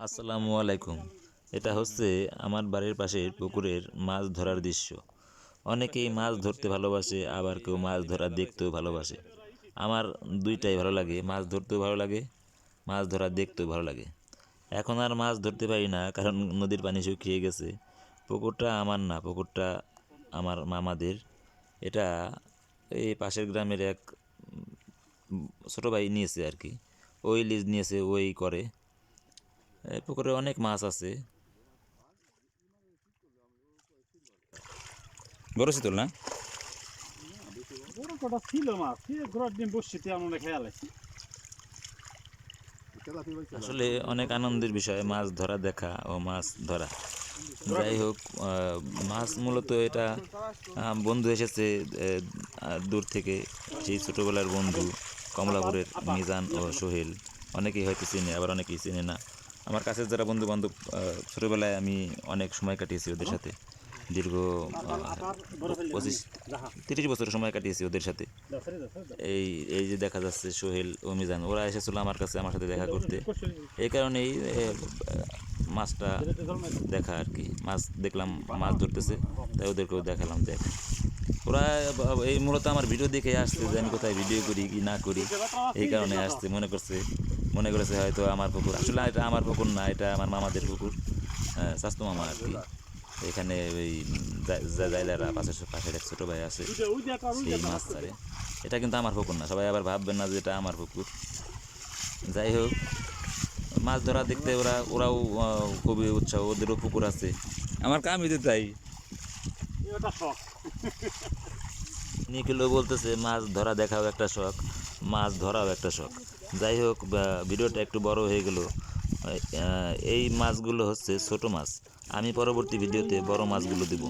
আসসালামু আলাইকুম। এটা হচ্ছে আমার বাড়ির পাশের পুকুরের মাছ ধরার দৃশ্য। অনেকেই মাছ ধরতে ভালোবাসে, আবার কেউ মাছ ধরা দেখতেও ভালোবাসে। আমার দুইটাই ভালো লাগে, মাছ ধরতেও ভালো লাগে, মাছ ধরা দেখতেও ভালো লাগে। এখন আর মাছ ধরতে পারি না, কারণ নদীর পানি শুকিয়ে গেছে। পুকুরটা আমার না, পুকুরটা আমার মামাদের। এটা এই পাশের গ্রামের এক ছোটো ভাই নিয়েছে আর কি। ওই লিজ নিয়েছে, ওই করে। এই পুকুরে অনেক মাছ আছে। বড় শীতল না? বড় কটা ছিল মাছ, ঘোড়ার ডিম বসছিতে এমন খেয়াল আছে। আসলে অনেক আনন্দের বিষয় মাছ ধরা, দেখা ও মাছ ধরা। যাই হোক, মাছ মূলত এটা বন্ধু এসেছে দূর থেকে, সেই ছোটোবেলার বন্ধু কমলাপুরের মিজান ও সোহেল। অনেকেই হয়তো চেনে, আবার অনেকেই চেনে না। আমার কাছের যারা বন্ধু বান্ধব, ছোটোবেলায় আমি অনেক সময় কাটিয়েছি ওদের সাথে। দীর্ঘ 25-30 বছর সময় কাটিয়েছি ওদের সাথে। এই এই যে দেখা যাচ্ছে সোহেল ও মিজান, ওরা এসেছিলো আমার কাছে আমার সাথে দেখা করতে। এই কারণেই মাছটা দেখা আর কি। মাছ দেখলাম মাছ ধরতেছে, তাই ওদেরকেও দেখালাম। দেখ, ওরা এই মূলত আমার ভিডিও দেখে আসছে যে আমি কোথায় ভিডিও করি কি না করি, এই কারণে আসছে। মনে করেছে হয়তো আমার পুকুর। আসলে এটা আমার পুকুর না, এটা আমার মামাদের পুকুর, স্বাস্থ্য মামা আর কি। এখানে ওই জাইলারা পাশের এক ছোটো ভাই আছে, সেই মাছ ছাড়ে। এটা কিন্তু আমার পুকুর না, সবাই আবার ভাববেন না যে এটা আমার পুকুর। যাই হোক, মাছ ধরা দেখতে ওরাও খুবই উৎসাহ, ওদেরও পুকুর আছে। আমার কামই তো তাই। নিখিলও বলতেছে মাছ ধরা দেখাও একটা শখ, মাছ ধরাও একটা শখ। যাই হোক, ভিডিওটা একটু বড় হয়ে গেল। এই মাছগুলো হচ্ছে ছোট মাছ। আমি পরবর্তী ভিডিওতে বড় মাছগুলো দেব।